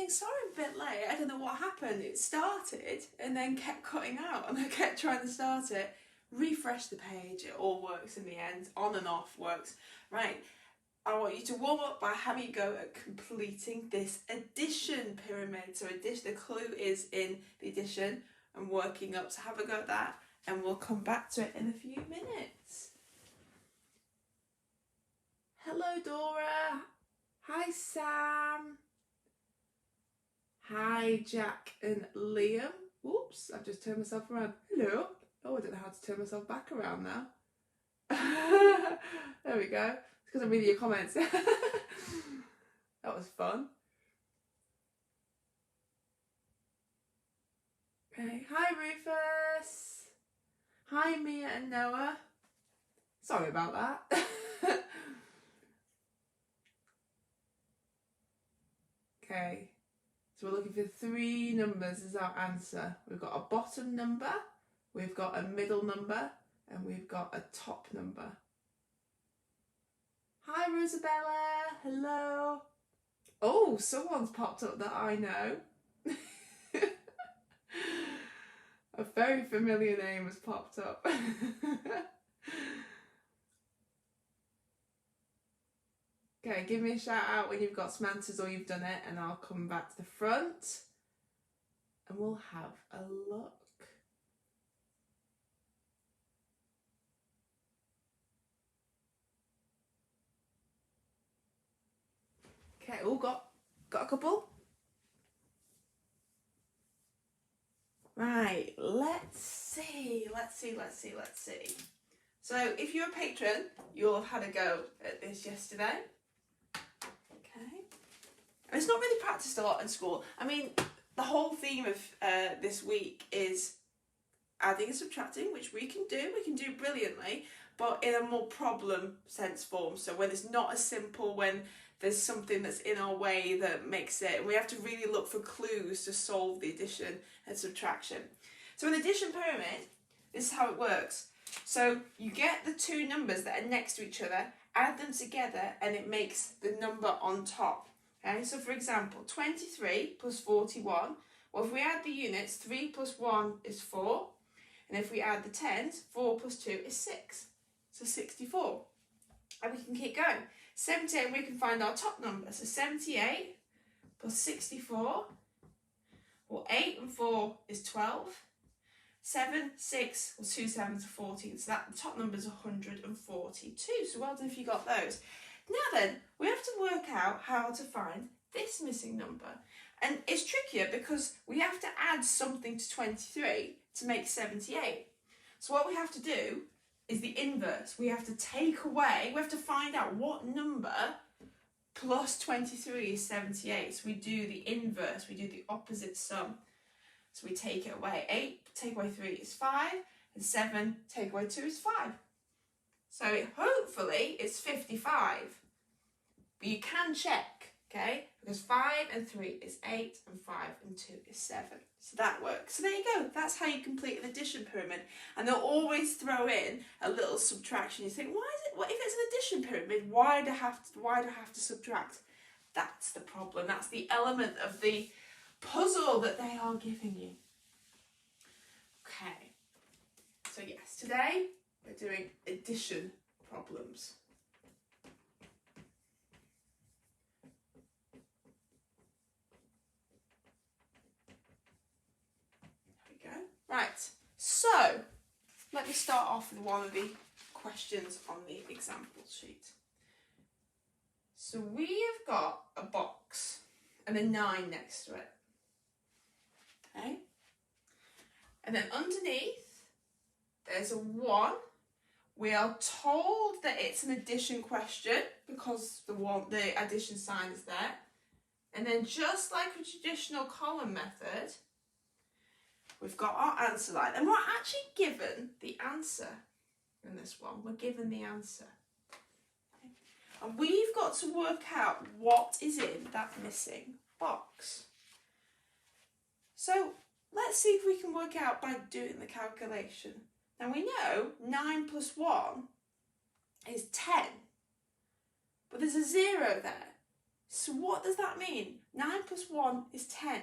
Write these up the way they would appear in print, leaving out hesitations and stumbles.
think, sorry, I'm a bit late. I don't know what happened. It started and then kept cutting out, and I kept trying to start it. Refresh the page. It all works in the end. On and off works. Right. I want you to warm up by having a go at completing this addition pyramid. So the clue is in the addition and working up. So have a go at that, and we'll come back to it in a few minutes. Hello, Dora. Hi, Sam. Hi, Jack and Liam. Oops, I've just turned myself around. Hello. Oh, I don't know how to turn myself back around now. There we go. It's because I'm reading your comments. That was fun. Okay. Hi, Rufus. Hi, Mia and Noah. Sorry about that. Okay. So we're looking for 3 numbers as our answer. We've got a bottom number, we've got a middle number, and we've got a top number. Hi, Rosabella. Hello. Oh, someone's popped up that I know. A very familiar name has popped up. Okay, give me a shout out when you've got some answers or you've done it, and I'll come back to the front and we'll have a look. Okay, all got a couple? Right, let's see. So if you're a patron, you'll have had a go at this yesterday. And it's not really practiced a lot in school. I mean, the whole theme of this week is adding and subtracting, which we can do brilliantly, but in a more problem sense form. So when it's not as simple, when there's something that's in our way that makes it, we have to really look for clues to solve the addition and subtraction. So in the addition pyramid, this is how it works. So you get the 2 numbers that are next to each other, add them together, and it makes the number on top. Okay, so for example, 23 plus 41, well, if we add the units, 3 plus 1 is 4, and if we add the tens, 4 plus 2 is 6, so 64. And we can keep going. 78, we can find our top number, so 78 plus 64, well, 8 and 4 is 12, 7, 6, well, 2 7s are 14, so that the top number is 142, so well done if you got those. Now then, we have to work out how to find this missing number. And it's trickier because we have to add something to 23 to make 78. So what we have to do is the inverse. We have to take away, we have to find out what number plus 23 is 78. So we do the inverse, we do the opposite sum. So we take it away. 8 take away 3 is 5, and 7 take away 2 is 5. So hopefully it's 55, but you can check, okay? Because 5 and 3 is 8, and 5 and 2 is 7. So that works. So there you go. That's how you complete an addition pyramid. And they'll always throw in a little subtraction. You think, why is it? What if it's an addition pyramid? Why do I have to subtract? That's the problem. That's the element of the puzzle that they are giving you. Okay. So yes, today we're doing addition problems. There we go. Right, so let me start off with one of the questions on the example sheet. So we have got a box and a 9 next to it. Okay. And then underneath there's a 1. We are told that it's an addition question because the addition sign is there. And then just like a traditional column method, we've got our answer line. And we're actually given the answer in this one. We're given the answer. Okay. And we've got to work out what is in that missing box. So let's see if we can work out by doing the calculation. Now we know 9 plus 1 is 10, but there's a 0 there. So what does that mean? 9 plus 1 is 10.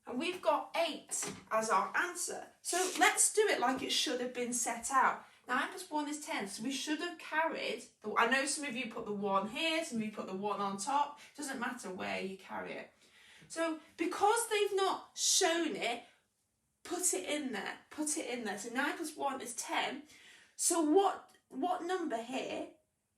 And we've got 8 as our answer. So let's do it like it should have been set out. 9 plus 1 is 10. So we should have carried, I know some of you put the 1 here, some of you put the 1 on top. It doesn't matter where you carry it. So because they've not shown it, put it in there. Put it in there. So 9 plus 1 is 10. So what number here,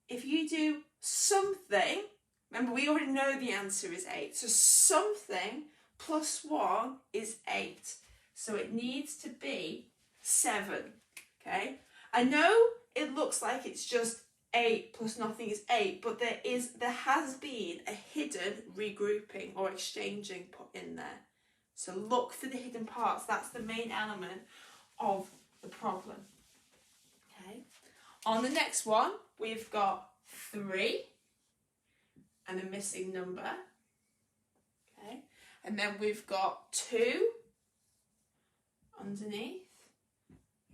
if you do something, remember we already know the answer is 8. So something plus 1 is 8. So it needs to be 7. Okay? I know it looks like it's just 8 plus nothing is 8, but there has been a hidden regrouping or exchanging put in there. So look for the hidden parts. That's the main element of the problem. Okay. On the next one, we've got 3 and a missing number. Okay. And then we've got 2 underneath.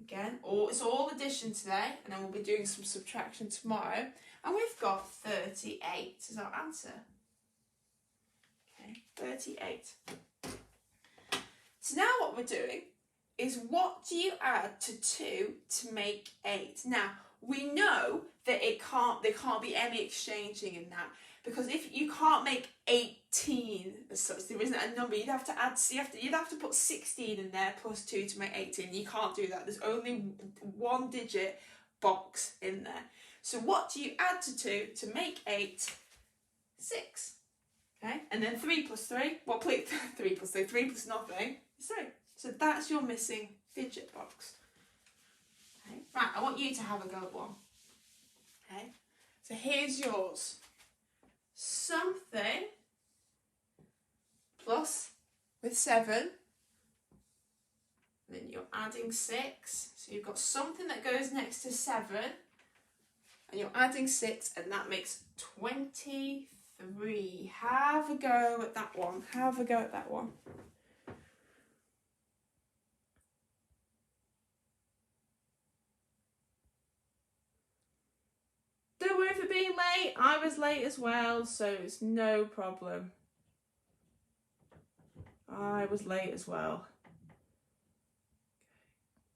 Again, it's all addition today, and then we'll be doing some subtraction tomorrow. And we've got 38 as our answer. Okay, 38. So now what we're doing is, what do you add to 2 to make 8? Now, we know that there can't be any exchanging in that, because if you can't make 18 as such, there isn't a number. You'd have to add. You'd have to put 16 in there plus 2 to make 18. You can't do that. There's only one digit box in there. So what do you add to 2 to make 8? 6. Okay, and then 3 plus 3. Well, 3 plus 3. 3 plus nothing is 3. So that's your missing digit box. Okay. Right, I want you to have a go at one. Okay, so here's yours. Something plus with 7, and then you're adding 6. So you've got something that goes next to 7, and you're adding 6, and that makes 23. Have a go at that one. Have a go at that one. Don't worry for being late. I was late as well, so it's no problem. I was late as well.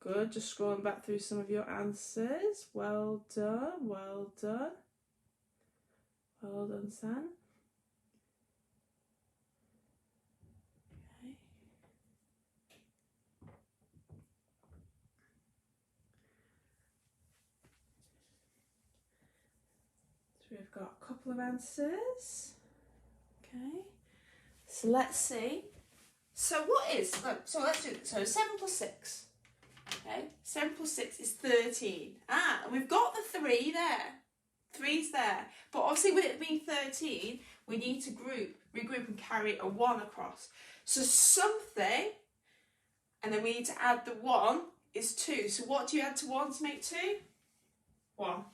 Good, just scrolling back through some of your answers. Well done, well done. Well done, Sam. Okay. So we've got a couple of answers. Okay. So let's see. So what is, so let's do this. So 7 plus 6. Okay, 7 plus 6 is 13. And we've got the 3 there. 3's there. But obviously with it being 13, we need to regroup and carry a 1 across. So something, and then we need to add the 1 is 2. So what do you add to 1 to make 2? 1.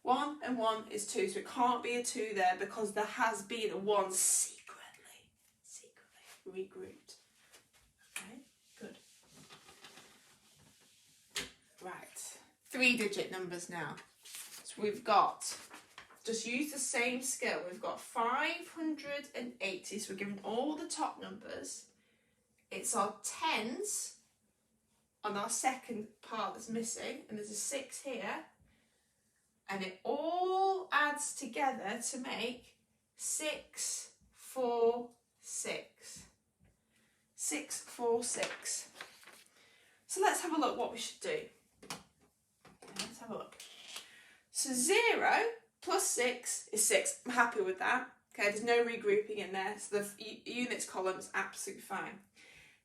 1 and 1 is 2. So it can't be a 2 there because there has been a 1 secretly regrouped. Okay, good. Right, 3-digit numbers now. So we've got, just use the same scale. We've got 580. So we're given all the top numbers. It's our tens on our second part that's missing, and there's a 6 here. And it all adds together to make 646. 646. So let's have a look what we should do. Okay, let's have a look. So 0 plus 6 is 6. I'm happy with that. Okay, there's no regrouping in there. So the units column is absolutely fine.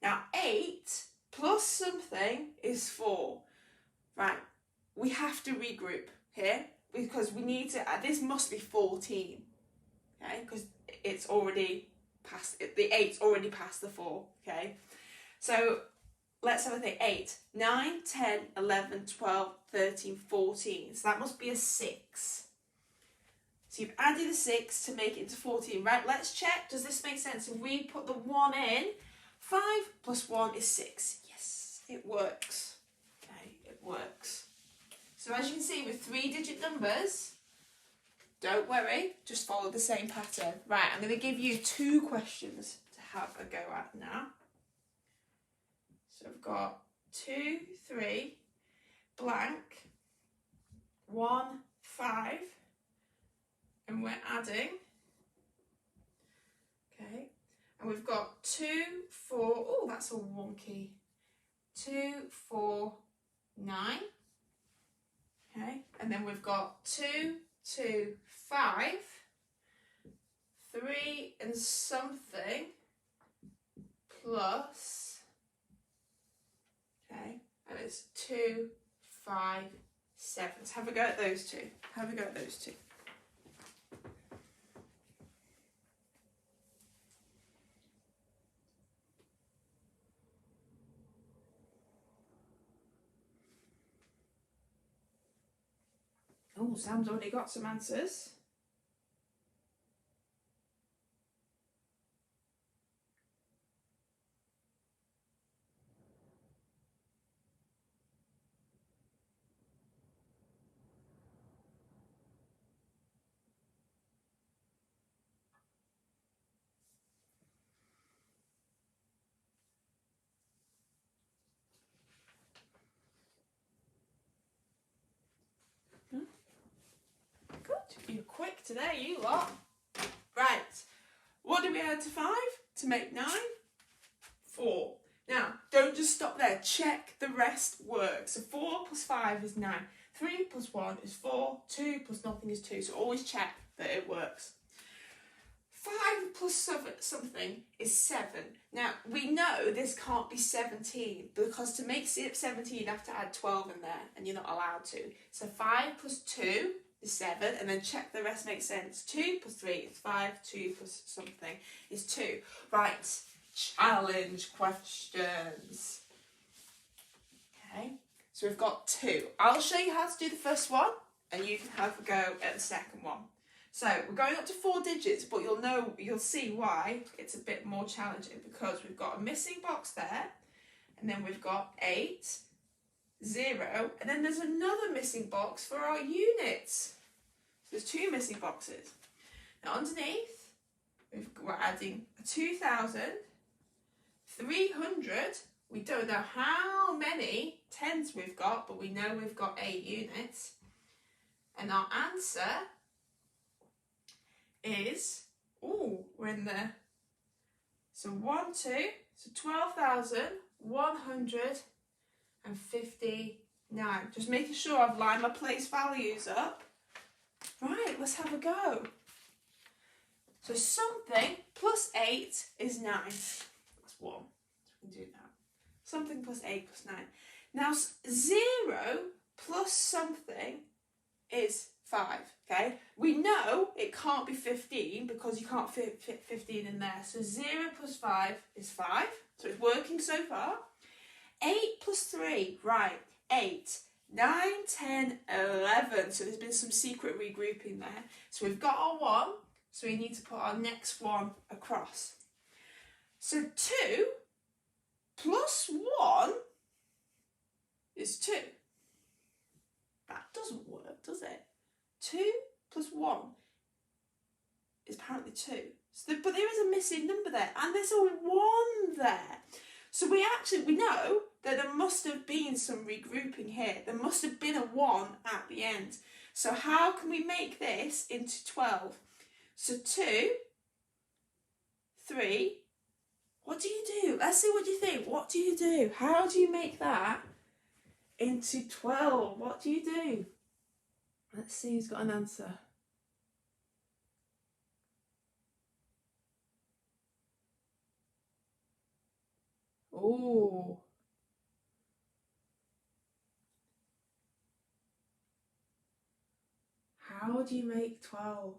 Now 8 plus something is 4. Right, we have to regroup here because we need to, this must be 14. Okay, because it's already past, the 8's already past the 4. Okay, so let's have a think. 8, 9, 10, 11, 12, 13, 14. So that must be a 6. So you've added a 6 to make it into 14. Right, let's check. Does this make sense? If we put the 1 in, 5 plus 1 is 6. Yes, it works. Okay, it works. So as you can see with 3-digit numbers, Don't worry, just follow the same pattern. Right, I'm going to give you 2 questions to have a go at now. So I've got 2, 3, blank, 1, 5, and we're adding. Okay, and we've got 2, 4, oh, that's all wonky. 2, 4, 9. Okay, and then we've got 2, 2, 5, 3 and something plus, okay, and it's 2, 5, 7. Let's have a go at those 2. Have a go at those 2. Oh, Sam's already got some answers. Good, you're quick today, you lot. Right, what do we add to 5 to make 9? 4. Now, don't just stop there, check the rest works. So 4 plus 5 is 9. 3 plus 1 is 4. 2 plus nothing is 2. So always check that it works. 5 plus something is 7. Now, we know this can't be 17 because to make it 17, you'd have to add 12 in there and you're not allowed to. So 5 plus 2 is 7, and then check the rest makes sense. 2 plus 3 is 5. 2 plus something is 2. Right, challenge questions. Okay, so we've got 2. I'll show you how to do the first one, and you can have a go at the second one. So we're going up to 4 digits, but you'll see why it's a bit more challenging because we've got a missing box there, and then we've got 8, 0, and then there's another missing box for our units. So there's 2 missing boxes. Now underneath, we're adding a 2,000, 300. We don't know how many tens we've got, but we know we've got 8 units. And our answer is, we're in there. So 1, 2, so 12,159. Just making sure I've lined my place values up. Right, let's have a go. So something plus 8 is 9. That's 1. So we can do that. Something plus 8 plus 9. Now 0 plus something is 5, okay? We know it can't be 15 because you can't fit 15 in there. So 0 plus 5 is 5. So it's working so far. 8 plus 3, right, 8. 9, 10, 11. So there's been some secret regrouping there. So we've got our 1. So we need to put our next one across. So 2 plus 1 is 2. That doesn't work, does it? 2 plus 1 is apparently 2. So but there is a missing number there, and there's a 1 there. So we know that there must have been some regrouping here. There must have been a 1 at the end. So how can we make this into 12? So 2, 3, what do you do? Let's see what you think. What do you do? How do you make that into 12? What do you do? Let's see who's got an answer. Oh. How do you make 12?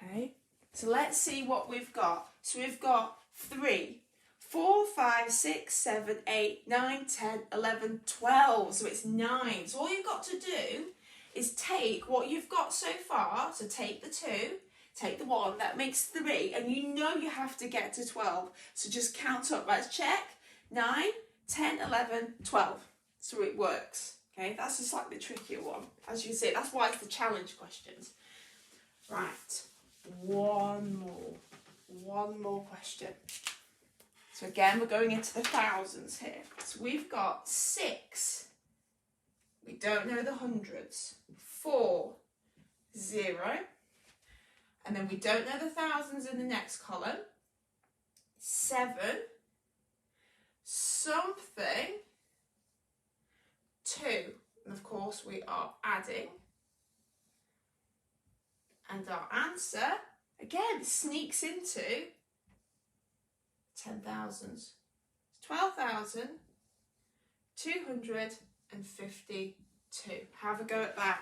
Okay, so let's see what we've got. So we've got 3, 4, 5, 6, 7, 8, 9, 10, 11, 12. So it's 9. So all you've got to do is take what you've got so far. So take the 2, take the 1, that makes 3. And you know you have to get to 12. So just count up. Let's check. 9, 10, 11, 12. So it works. Okay, that's a slightly trickier one. As you can see, that's why it's the challenge questions. Right, one more question. So again, we're going into the thousands here. So we've got 6. We don't know the hundreds. 4, 0. And then we don't know the thousands in the next column. 7, something, 2. And of course we are adding. And our answer, again, sneaks into 10,000s. 12,252. Have a go at that.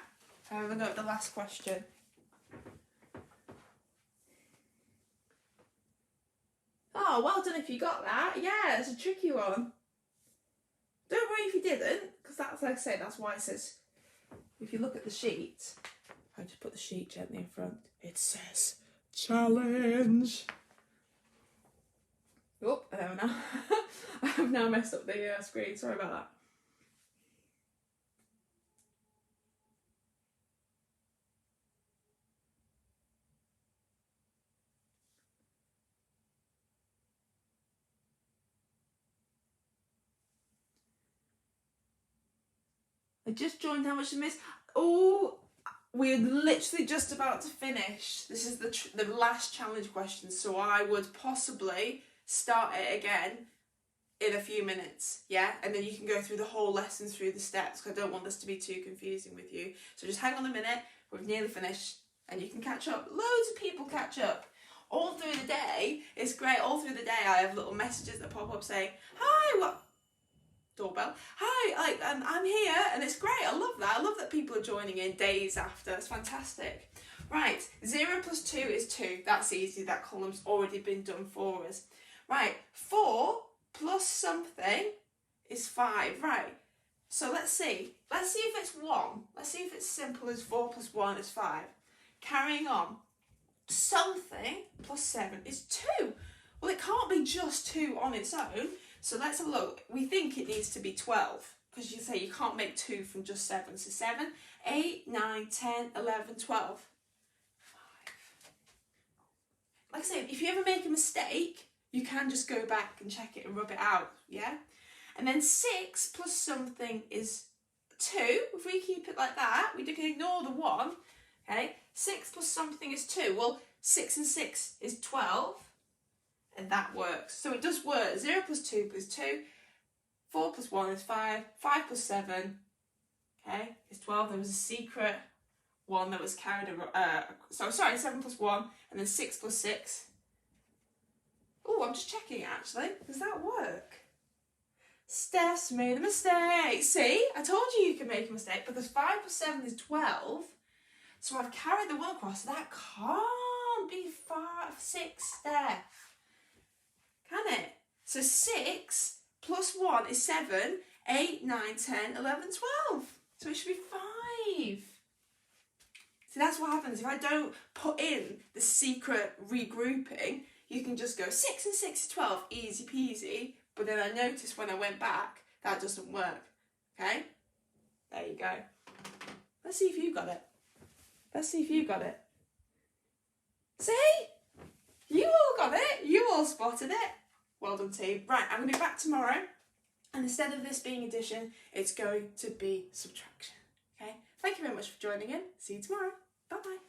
Have a go at the last question. Oh, well done if you got that. Yeah, it's a tricky one. Don't worry if you didn't, because that's, like I say, that's why it says, if you look at the sheet, I just put the sheet gently in front, it says challenge. Oh, there we now. I have now messed up the screen, sorry about that. I just joined how much I missed. Oh, we're literally just about to finish. This is the last challenge question, so I would possibly start it again in a few minutes, yeah? And then you can go through the whole lesson through the steps, because I don't want this to be too confusing with you. So just hang on a minute, we've nearly finished, and you can catch up. Loads of people catch up. All through the day, it's great, all through the day I have little messages that pop up saying, hi, what? Doorbell. Hi, I'm here, and it's great. I love that. I love that people are joining in days after. It's fantastic. Right, 0 plus 2 is 2. That's easy. That column's already been done for us. Right, 4 plus something is 5. Right, so let's see. Let's see if it's 1. Let's see if it's simple as 4 plus 1 is 5. Carrying on. Something plus 7 is 2. Well, it can't be just 2 on its own. So let's have a look. We think it needs to be 12, because you say you can't make 2 from just 7. So 7, 8, 9, 10, 11, 12. 5. Like I say, if you ever make a mistake, you can just go back and check it and rub it out, yeah? And then 6 plus something is 2. If we keep it like that, we can ignore the 1, okay? 6 plus something is 2. Well, 6 and 6 is 12. And that works. So it does work. 0 plus 2 plus 2. 4 plus 1 is 5. 5 plus 7, okay, is 12. There was a secret one that was carried around. 7 plus 1. And then 6 plus 6. Oh, I'm just checking actually. Does that work? Steph's made a mistake. See? I told you can make a mistake, because 5 plus 7 is 12. So I've carried the 1 across. That can't be 6, Steph. Can it? So 6 plus 1 is 7, 8, 9, 10, 11, 12. So it should be 5. See, that's what happens. If I don't put in the secret regrouping, you can just go 6 and 6 is 12, easy peasy. But then I noticed when I went back, that doesn't work. Okay? There you go. Let's see if you got it. Let's see if you got it. See? You all got it. You all spotted it. Well done, team. Right, I'm going to be back tomorrow. And instead of this being addition, it's going to be subtraction. Okay? Thank you very much for joining in. See you tomorrow. Bye-bye.